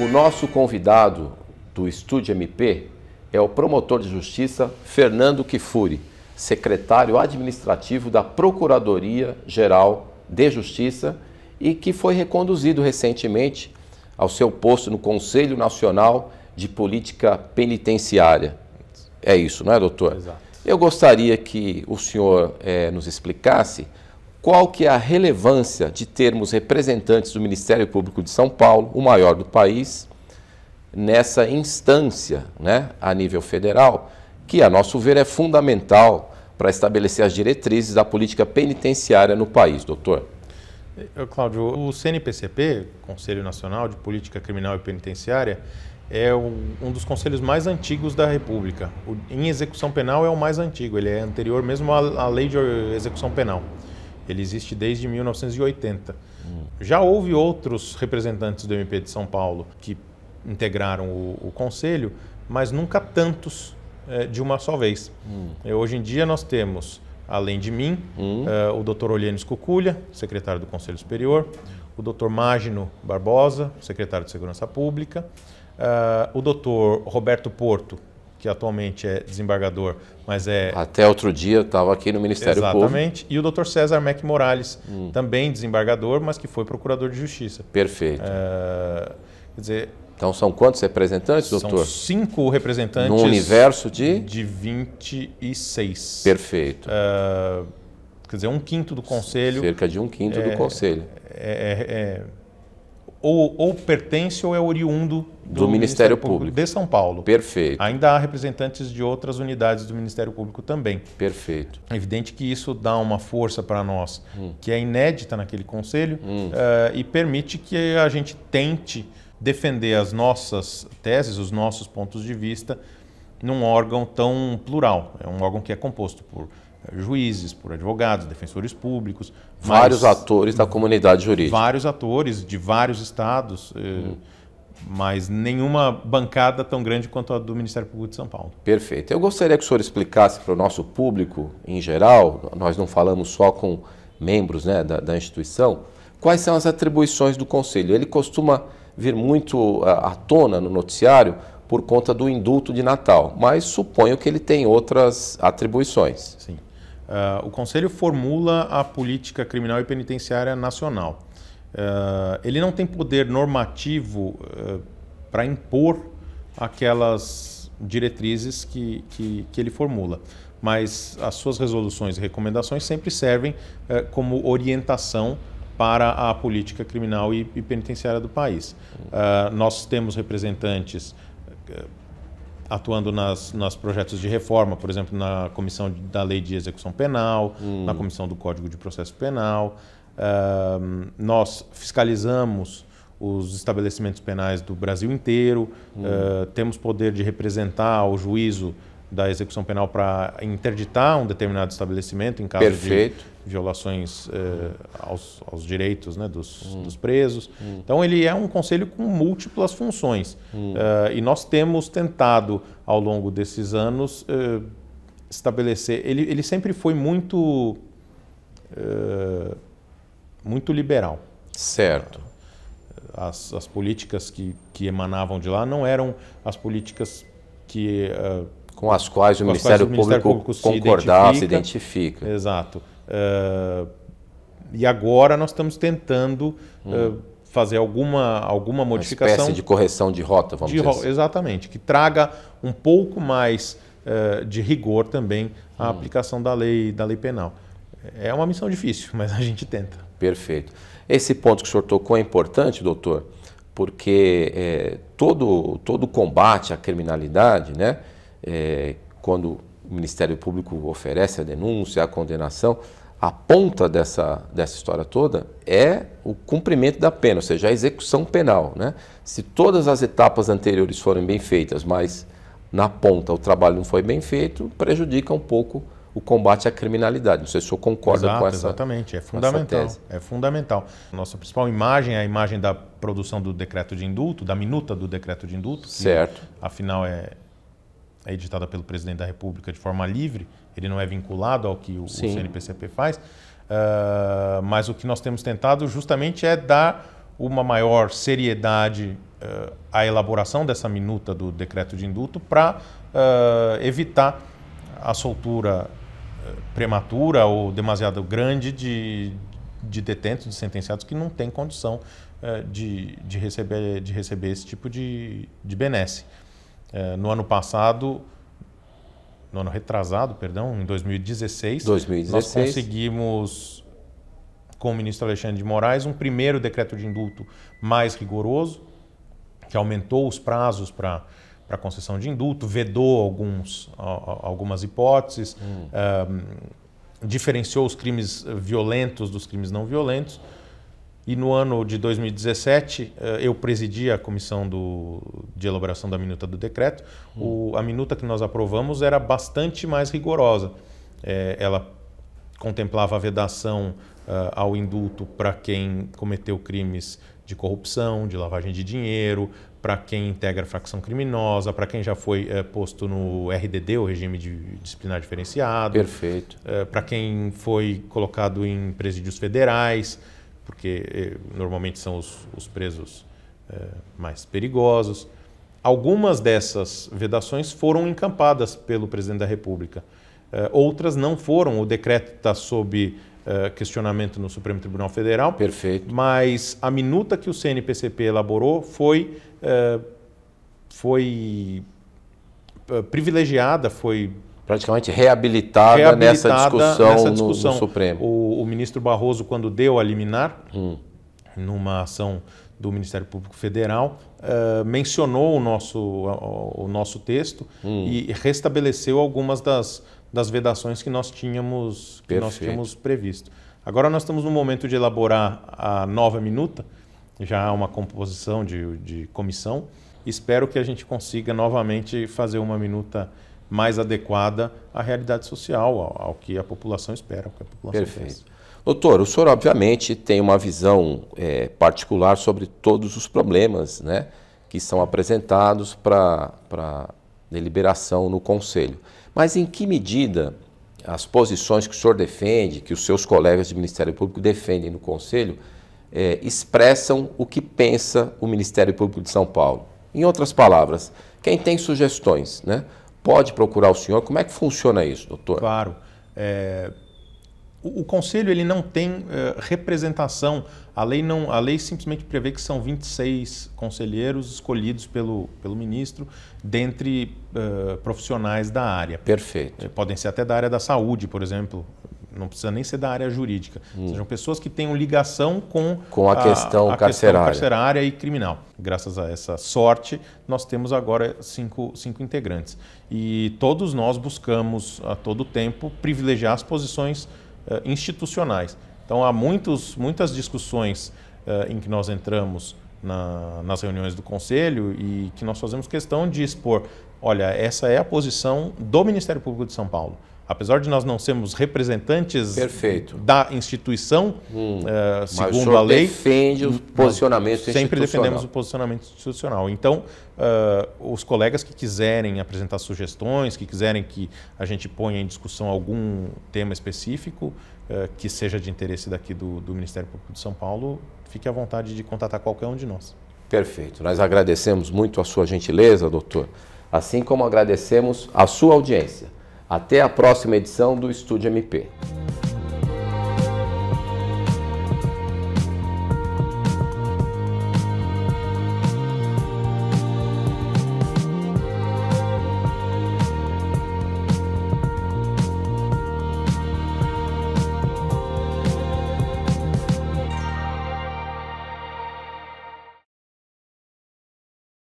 O nosso convidado do Estúdio MP é o promotor de justiça Fernando Kifuri, secretário administrativo da Procuradoria-Geral de Justiça e que foi reconduzido recentemente ao seu posto no Conselho Nacional de Política Penitenciária. É isso, não é, doutor? Exato. Eu gostaria que o senhor nos explicasse qual que é a relevância de termos representantes do Ministério Público de São Paulo, o maior do país, nessa instância, né, a nível federal, que, a nosso ver, é fundamental para estabelecer as diretrizes da política penitenciária no país, doutor. Cláudio, o CNPCP, Conselho Nacional de Política Criminal e Penitenciária, é um dos conselhos mais antigos da República. Em execução penal é o mais antigo, ele é anterior mesmo à Lei de Execução Penal. Ele existe desde 1980. Já houve outros representantes do MP de São Paulo que integraram o Conselho, mas nunca tantos de uma só vez. Hoje em dia nós temos, além de mim, o Dr. Olênis Cuculha, secretário do Conselho Superior, o Dr. Mágino Barbosa, secretário de Segurança Pública, o Dr. Roberto Porto, que atualmente é desembargador, mas é... Até outro dia estava aqui no Ministério Público. Exatamente. E o Dr. César Mac Morales, também desembargador, mas que foi procurador de justiça. Perfeito. Quer dizer... Então são quantos representantes, doutor? São 5 representantes... No universo de... De 26. Perfeito. Quer dizer, 1/5 do Conselho... Cerca de 1/5 do Conselho. Ou pertence ou é oriundo do Ministério Público de São Paulo. Perfeito. Ainda há representantes de outras unidades do Ministério Público também. Perfeito. É evidente que isso dá uma força para nós que é inédita naquele conselho e permite que a gente tente defender as nossas teses, os nossos pontos de vista num órgão tão plural. É um órgão que é composto por juízes, por advogados, defensores públicos. Vários atores da comunidade jurídica. Vários atores de vários estados, mas nenhuma bancada tão grande quanto a do Ministério Público de São Paulo. Perfeito. Eu gostaria que o senhor explicasse para o nosso público em geral, nós não falamos só com membros, né, da instituição, quais são as atribuições do Conselho. Ele costuma vir muito à tona no noticiário por conta do indulto de Natal, mas suponho que ele tem outras atribuições. Sim. O Conselho formula a política criminal e penitenciária nacional. Ele não tem poder normativo para impor aquelas diretrizes que ele formula, mas as suas resoluções e recomendações sempre servem como orientação para a política criminal e penitenciária do país. Nós temos representantes atuando nos projetos de reforma, por exemplo, na Comissão da Lei de Execução Penal, na Comissão do Código de Processo Penal. Nós fiscalizamos os estabelecimentos penais do Brasil inteiro, temos poder de representar o juízo da execução penal para interditar um determinado estabelecimento em caso Perfeito. de violações aos direitos, né, dos presos. Então ele é um conselho com múltiplas funções e nós temos tentado ao longo desses anos estabelecer, ele sempre foi muito liberal. Certo. As políticas que emanavam de lá não eram as políticas que com as quais o Ministério Público concordava, se identifica. Exato. E agora nós estamos tentando fazer alguma modificação. Uma espécie de correção de rota, vamos dizer assim. Exatamente, que traga um pouco mais de rigor também à aplicação da lei penal. É uma missão difícil, mas a gente tenta. Perfeito. Esse ponto que o senhor tocou é importante, doutor, porque todo combate à criminalidade, né, quando o Ministério Público oferece a denúncia, a condenação, a ponta dessa história toda é o cumprimento da pena, ou seja, a execução penal, né? Se todas as etapas anteriores forem bem feitas, mas na ponta o trabalho não foi bem feito, prejudica um pouco o combate à criminalidade. Não sei se o senhor concorda com essa tese. Exatamente, é fundamental. É fundamental. Nossa principal imagem é a imagem da produção do decreto de indulto, da minuta do decreto de indulto, que, certo. Afinal é editada pelo presidente da República de forma livre, ele não é vinculado ao que o CNPCP faz, mas o que nós temos tentado justamente é dar uma maior seriedade a elaboração dessa minuta do decreto de indulto para evitar a soltura prematura ou demasiado grande de detentos, de sentenciados que não têm condição de receber esse tipo de benesse. No ano retrasado, em 2016, nós conseguimos, com o ministro Alexandre de Moraes, um primeiro decreto de indulto mais rigoroso, que aumentou os prazos para concessão de indulto, vedou algumas hipóteses, diferenciou os crimes violentos dos crimes não violentos. E no ano de 2017, eu presidi a comissão de elaboração da minuta do decreto. A minuta que nós aprovamos era bastante mais rigorosa. Ela contemplava a vedação ao indulto para quem cometeu crimes de corrupção, de lavagem de dinheiro, para quem integra facção criminosa, para quem já foi posto no RDD, o regime disciplinar diferenciado. Perfeito. Para quem foi colocado em presídios federais, porque normalmente são os presos mais perigosos. Algumas dessas vedações foram encampadas pelo presidente da República. Outras não foram. O decreto está sob questionamento no Supremo Tribunal Federal. Perfeito. Mas a minuta que o CNPCP elaborou foi privilegiada, foi praticamente reabilitada nessa discussão no Supremo. O ministro Barroso, quando deu a liminar, numa ação do Ministério Público Federal, mencionou o nosso texto e restabeleceu algumas das vedações que nós tínhamos previsto. Agora nós estamos no momento de elaborar a nova minuta, já há uma composição de comissão. Espero que a gente consiga novamente fazer uma minuta mais adequada à realidade social, ao que a população espera. Ao que a população Perfeito. pensa. Doutor, o senhor obviamente tem uma visão particular sobre todos os problemas, né, que são apresentados para deliberação no Conselho. Mas em que medida as posições que o senhor defende, que os seus colegas de Ministério Público defendem no Conselho, expressam o que pensa o Ministério Público de São Paulo? Em outras palavras, quem tem sugestões, né, pode procurar o senhor. Como é que funciona isso, doutor? Claro. O Conselho ele não tem representação. A lei simplesmente prevê que são 26 conselheiros escolhidos pelo ministro dentre profissionais da área. Perfeito. Podem ser até da área da saúde, por exemplo. Não precisa nem ser da área jurídica. Sejam pessoas que tenham ligação com a questão carcerária e criminal. Graças a essa sorte, nós temos agora cinco integrantes. E todos nós buscamos, a todo tempo, privilegiar as posições institucionais. Então, há muitas discussões em que nós entramos nas reuniões do Conselho e que nós fazemos questão de expor, olha, essa é a posição do Ministério Público de São Paulo. Apesar de nós não sermos representantes da instituição, segundo a lei, defende o posicionamento institucional. Sempre defendemos o posicionamento institucional. Então, os colegas que quiserem apresentar sugestões, que quiserem que a gente ponha em discussão algum tema específico que seja de interesse daqui do Ministério Público de São Paulo, fique à vontade de contatar qualquer um de nós. Perfeito. Nós agradecemos muito a sua gentileza, doutor, assim como agradecemos a sua audiência. Até a próxima edição do Estúdio MP.